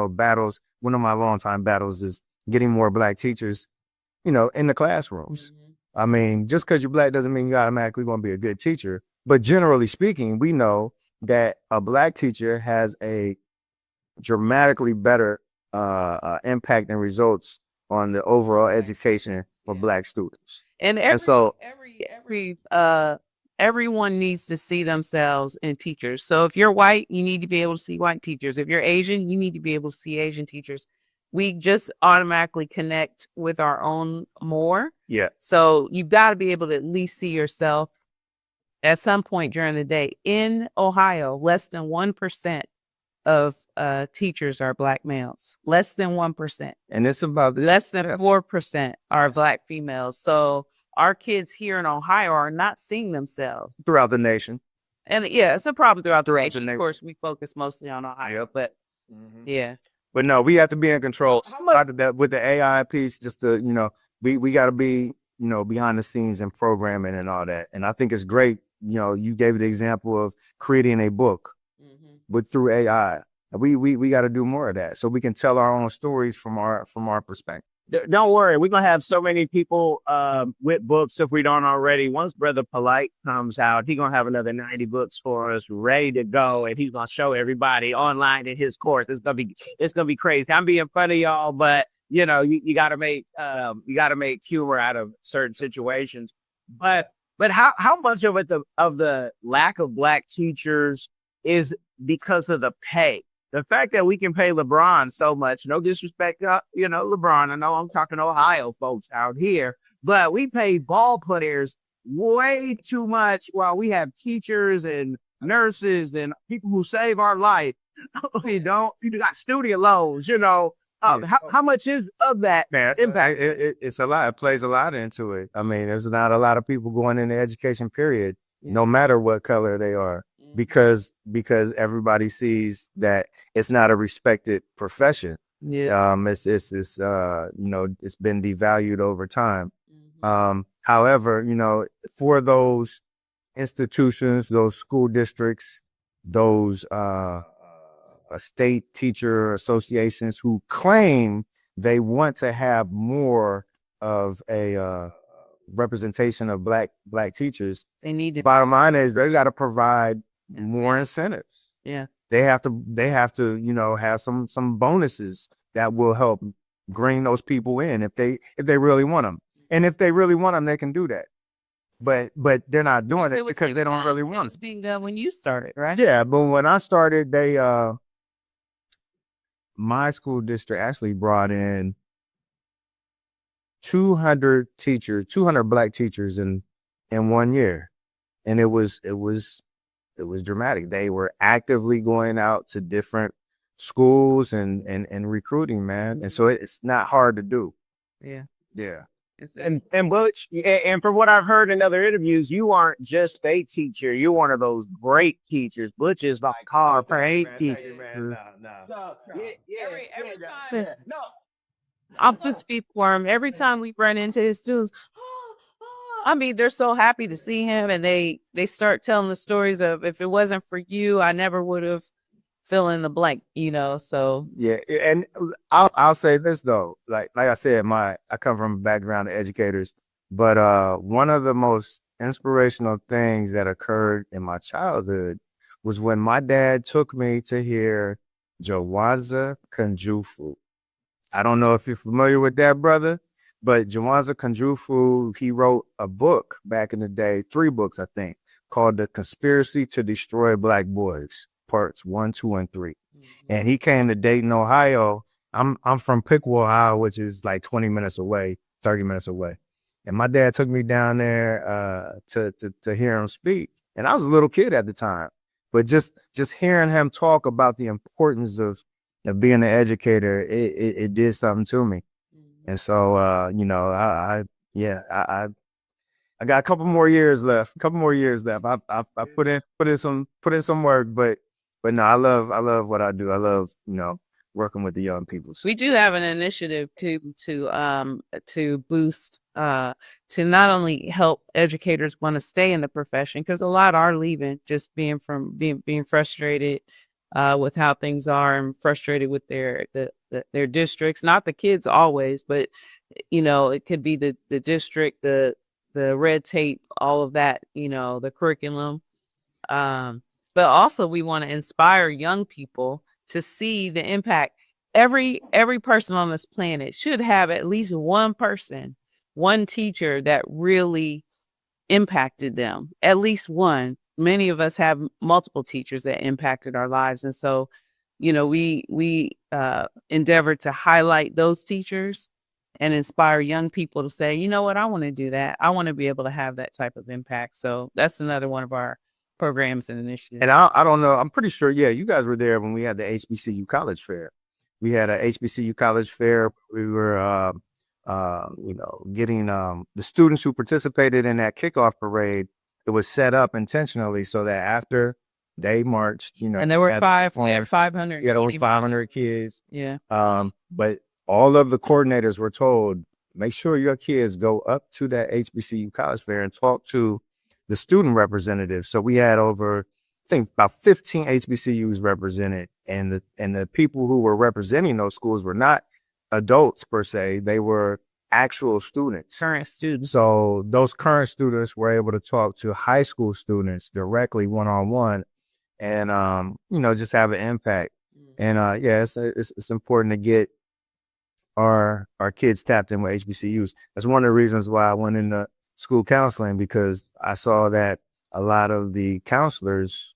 battles, one of my longtime battles is getting more Black teachers, in the classrooms. Mm-hmm. I mean, just because you're Black doesn't mean you're automatically going to be a good teacher. But generally speaking, we know that a Black teacher has a dramatically better impact and results on the overall education for Black students. And everyone needs to see themselves in teachers. So if you're white, you need to be able to see white teachers. If you're Asian, you need to be able to see Asian teachers. We just automatically connect with our own more. Yeah. So you've got to be able to at least see yourself at some point during the day. In Ohio, less than 1% of teachers are Black males. Less than 1%. And it's about less than 4% are Black females. So our kids here in Ohio are not seeing themselves throughout the nation. And it's a problem throughout the nation. Of course, we focus mostly on Ohio, but yeah. But no, we have to be in control. With the AI piece, just to, we got to be, behind the scenes and programming and all that. And I think it's great. You gave the example of creating a book, but through AI. We got to do more of that so we can tell our own stories from our perspective. Don't worry, we're gonna have so many people with books if we don't already. Once Brother Polite comes out, he's gonna have another 90 books for us ready to go, and he's gonna show everybody online in his course. It's gonna be crazy. I'm being funny, y'all, but you gotta make humor out of certain situations. But how much of it of the lack of Black teachers is because of the pay? The fact that we can pay LeBron so much, no disrespect, LeBron. I know I'm talking Ohio folks out here, but we pay ball players way too much while we have teachers and nurses and people who save our life. You got studio loans, how much is of that impact? It's a lot. It plays a lot into it. I mean, there's not a lot of people going into education, period, no matter what color they are, because everybody sees that it's not a respected profession. Yeah. It's it's been devalued over time. However, for those institutions, those school districts, those state teacher associations who claim they want to have more of a representation of black teachers, They need to. bottom line is they got to provide more incentives. Yeah. They have to have some bonuses that will help bring those people in if they really want them. And if they really want them, they can do that. But they're not doing it because they don't really want It's it. being done when you started, right? Yeah, but when I started, my school district actually brought in 200 black teachers in 1 year. And it was dramatic. They were actively going out to different schools and recruiting, man. And so it's not hard to do. Yeah. Yeah. And Butch, and from what I've heard in other interviews, you aren't just a teacher. You're one of those great teachers. Butch is like great teacher. Every time. I'll just speak for him. Every time we run into his students, I mean, they're so happy to see him, and they start telling the stories of, if it wasn't for you, I never would have fill in the blank, so. Yeah. And I'll say this though, like I said, I come from a background of educators, but one of the most inspirational things that occurred in my childhood was when my dad took me to hear Jawanza Kunjufu. I don't know if you're familiar with that, brother, but Jawanza Kunjufu, he wrote a book back in the day, 3 books, I think, called The Conspiracy to Destroy Black Boys, parts 1, 2, and 3. And he came to Dayton, Ohio. I'm from Piqua, Ohio, which is like 20 minutes away, 30 minutes away. And my dad took me down there to hear him speak. And I was a little kid at the time, but just hearing him talk about the importance of being an educator, it did something to me. And so, I got a couple more years left. I put in some work, but no, I love what I do. I love, working with the young people. So. We do have an initiative to boost, to not only help educators want to stay in the profession, because a lot are leaving, just being frustrated with how things are, and frustrated with their districts. Not the kids always, but it could be the district, the red tape, all of that, the curriculum. But also we want to inspire young people to see the impact. Every person on this planet should have at least one person, one teacher that really impacted them, at least one. Many of us have multiple teachers that impacted our lives. And so, we endeavor to highlight those teachers and inspire young people to say, you know what, I want to do that. I want to be able to have that type of impact. So that's another one of our programs and initiatives. And I don't know, I'm pretty sure, yeah, you guys were there when we had the HBCU College Fair. We had a HBCU College Fair. We were, getting the students who participated in that kickoff parade. It was set up intentionally so that after they marched, and there were 500. Yeah, there was 500 kids. Yeah. But all of the coordinators were told, make sure your kids go up to that HBCU College Fair and talk to the student representatives. So we had over, I think, about 15 HBCUs represented, and the people who were representing those schools were not adults per se; they were actual students, current students. So those current students were able to talk to high school students directly, one-on-one, and just have an impact. And it's important to get our kids tapped in with HBCUs. That's one of the reasons why I went into school counseling, because I saw that a lot of the counselors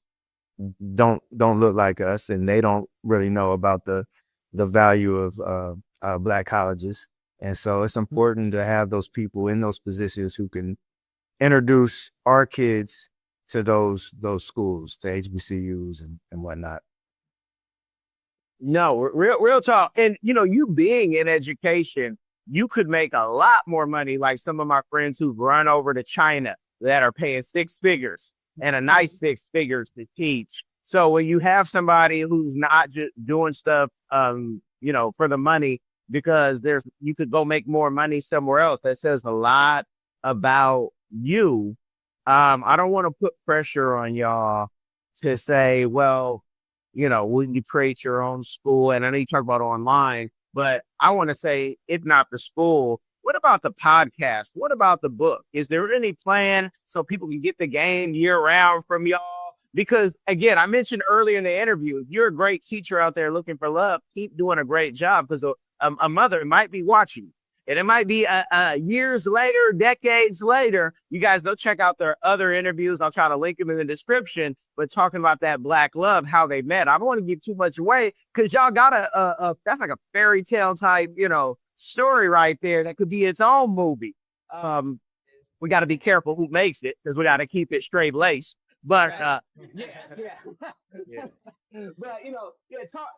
don't look like us, and they don't really know about the value of Black colleges. And so it's important to have those people in those positions who can introduce our kids to those schools, to HBCUs and whatnot. No, real talk. And you being in education, you could make a lot more money. Like some of my friends who've run over to China that are paying 6 figures and a nice 6 figures to teach. So when you have somebody who's not just doing stuff, for the money, because you could go make more money somewhere else, that says a lot about you. I don't want to put pressure on y'all to say, well, when you create your own school, and I know you talk about online, but I want to say, if not the school, what about the podcast? What about the book? Is there any plan so people can get the game year round from y'all? Because again, I mentioned earlier in the interview, if you're a great teacher out there looking for love, keep doing a great job, because a mother might be watching. And it might be years later, decades later. You guys go check out their other interviews. I'll try to link them in the description. But talking about that Black love, how they met. I don't want to give too much away, because y'all got that's like a fairy tale type, story right there that could be its own movie. We got to be careful who makes it, because we got to keep it straight laced. But yeah. But talk.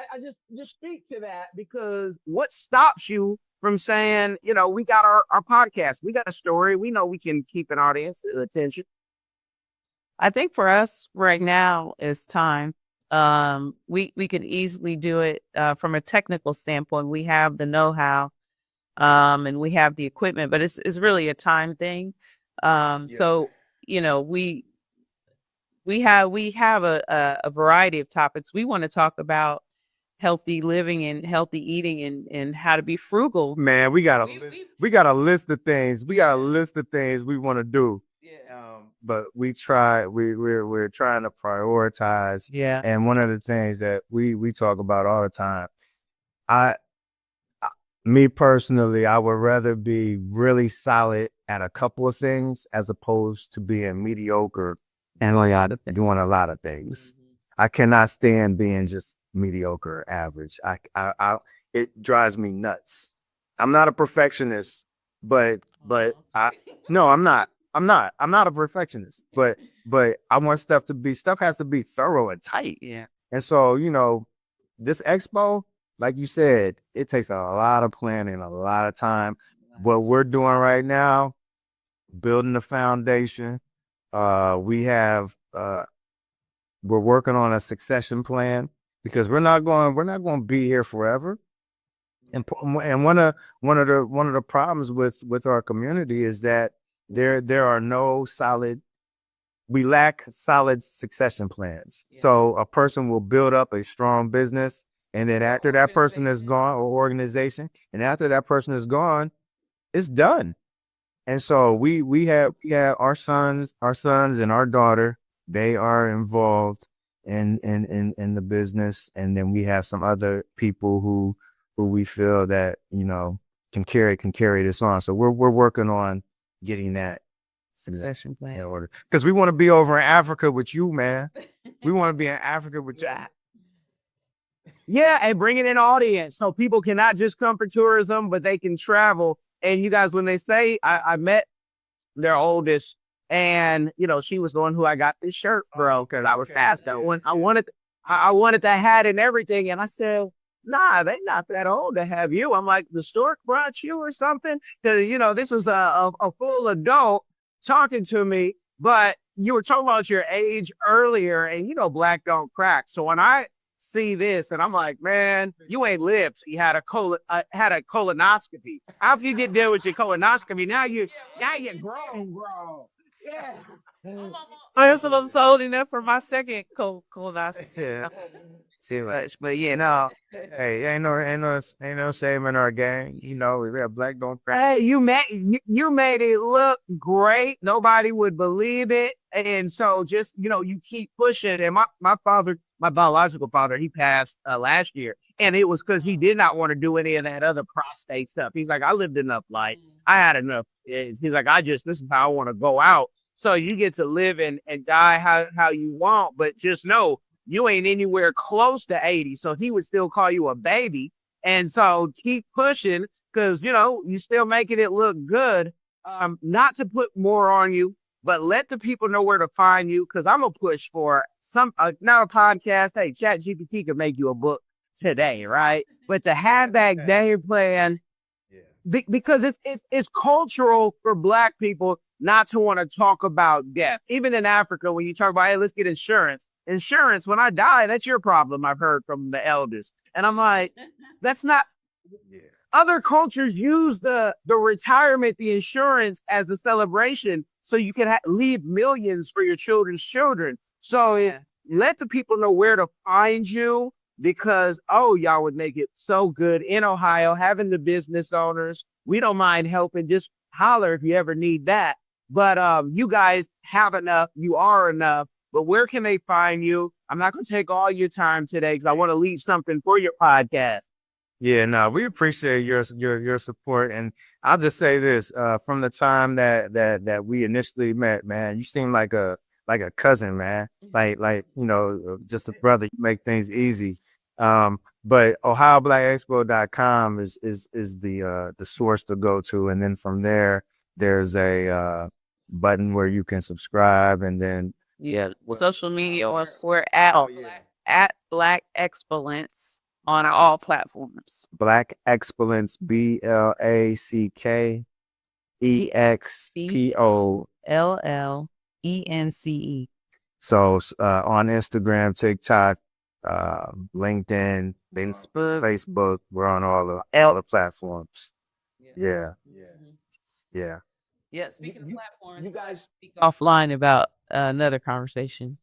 I just speak to that, because what stops you from saying, we got our podcast, we got a story, we know we can keep an audience attention. I think for us right now is time. We could easily do it from a technical standpoint. We have the know-how, and we have the equipment, but it's really a time thing. So we have a variety of topics. We want to talk about healthy living and healthy eating and how to be frugal. Man, we got a list of things. We got a list of things we want to do. Yeah. But we're trying to prioritize. Yeah. And one of the things that we talk about all the time, me personally, I would rather be really solid at a couple of things as opposed to being mediocre and doing a lot of things. I cannot stand being just mediocre or average. It drives me nuts. I'm not a perfectionist, but no, I'm not a perfectionist, but I want stuff has to be thorough and tight. Yeah. And so, this expo, like you said, it takes a lot of planning, a lot of time. What we're doing right now, building the foundation, we're working on a succession plan, because we're not going to be here forever. And one of the problems with our community is that there are no we lack solid succession plans. Yeah. So a person will build up a strong business, and then after that person is gone, or organization, and after that person is gone, it's done. And so we have our sons and our daughter, they are involved in the business. And then we have some other people who we feel that, can carry this on. So we're working on getting that succession plan in order, because we want to be over in Africa with you, man. We want to be in Africa with you. Yeah, and bringing in audience, so people cannot just come for tourism, but they can travel. And you guys, when they say, I met their oldest, and she was the one who I got this shirt, bro, because I was fast. I wanted the hat and everything, and I said, nah, they not that old to have you. I'm like, the stork brought you or something? This was a full adult talking to me, but you were talking about your age earlier, and black don't crack. So when I see this, and I'm like, man, you ain't lived. You had a colonoscopy. After you get done with your colonoscopy, now you're grown, bro. Yeah. I am old enough for my second colonoscopy. Yeah. Too much, but hey, ain't no shame in our game. We have black don't crack. Hey, you made it look great. Nobody would believe it, and so just you keep pushing. And my father, my biological father, he passed last year, and it was because he did not want to do any of that other prostate stuff. He's like, I lived enough life. I had enough. He's like, this is how I want to go out. So you get to live and die how you want, but just know you ain't anywhere close to 80. So he would still call you a baby. And so keep pushing, because, you're still making it look good. not to put more on you, but let the people know where to find you. Cause I'm gonna push for not a podcast. Hey, ChatGPT could make you a book today, right? But to have that game plan, because it's cultural for Black people not to want to talk about death. Even in Africa, when you talk about, hey, let's get insurance. Insurance, when I die, that's your problem, I've heard from the elders. And I'm like, that's not. Other cultures use the retirement, the insurance as a celebration so you can leave millions for your children's children. So let the people know where to find you, because, y'all would make it so good in Ohio, having the business owners. We don't mind helping. Just holler if you ever need that. But you guys have enough. You are enough. But where can they find you? I'm not going to take all your time today because I want to leave something for your podcast. Yeah, no, we appreciate your support. And I'll just say this, from the time that we initially met, man, you seem like a cousin, man. Like, just a brother. You make things easy. But OhioBlackExpo.com is the source to go to. And then from there, there's a button where you can subscribe, and then social media, we're at Black Excellence on all platforms. Black Excellence, BLACKEXPO LLENCE. So on Instagram, TikTok, LinkedIn, Facebook, we're on all the platforms. Yeah. Speaking of platforms, you guys speak offline about another conversation.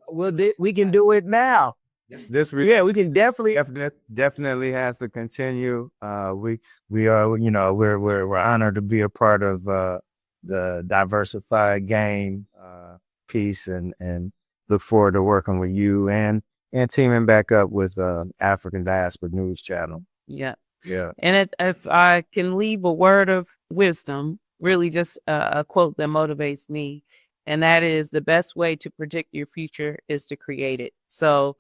Well, we can do it now. We can definitely has to continue. We are, we're honored to be a part of the Diversified game piece, and look forward to working with you and teaming back up with African Diaspora News Channel. Yeah. And if I can leave a word of wisdom, really just a quote that motivates me, and that is, the best way to predict your future is to create it. So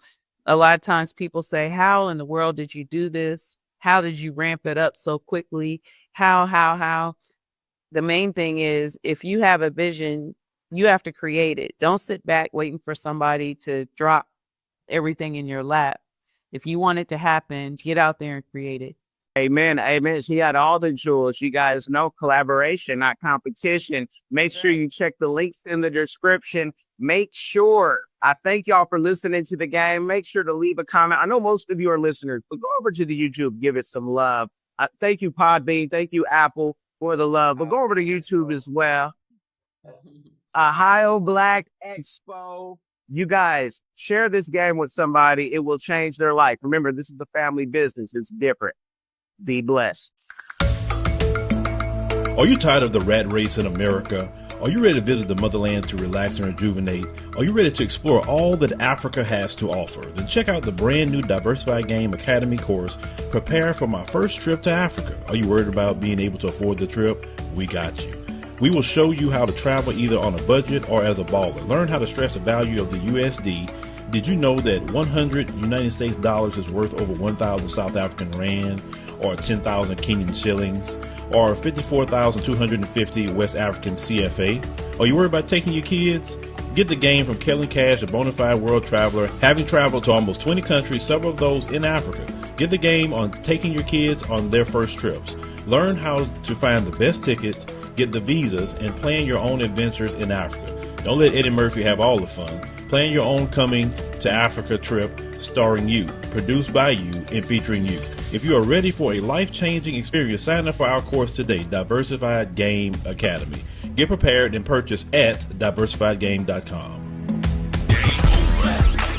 a lot of times people say, how in the world did you do this? How did you ramp it up so quickly? How? The main thing is, if you have a vision, you have to create it. Don't sit back waiting for somebody to drop everything in your lap. If you want it to happen, get out there and create it. Amen. She had all the jewels. You guys know, collaboration, not competition. Make sure you check the links in the description. Make sure, I thank y'all for listening to the game. Make sure to leave a comment. I know most of you are listeners, but go over to the YouTube, give it some love. Thank you, Podbean. Thank you, Apple, for the love. But go over to YouTube as well. Ohio Black Expo. You guys, share this game with somebody. It will change their life. Remember, this is the family business. It's different. Be blessed. Are you tired of the rat race in America? Are you ready to visit the motherland to relax and rejuvenate? Are you ready to explore all that Africa has to offer? Then check out the brand new Diversified Game Academy course, Prepare for My First Trip to Africa. Are you worried about being able to afford the trip? We got you. We will show you how to travel either on a budget or as a baller. Learn how to stress the value of the USD. Did you know that 100 United States dollars is worth over 1,000 South African rand, or 10,000 Kenyan shillings, or 54,250 West African CFA? Are you worried about taking your kids? Get the game from Kellen Cash, a bona fide world traveler, having traveled to almost 20 countries, several of those in Africa. Get the game on taking your kids on their first trips. Learn how to find the best tickets, get the visas, and plan your own adventures in Africa. Don't let Eddie Murphy have all the fun. Plan your own coming to Africa trip starring you, produced by you, and featuring you. If you are ready for a life-changing experience, sign up for our course today, Diversified Game Academy. Get prepared and purchase at diversifiedgame.com.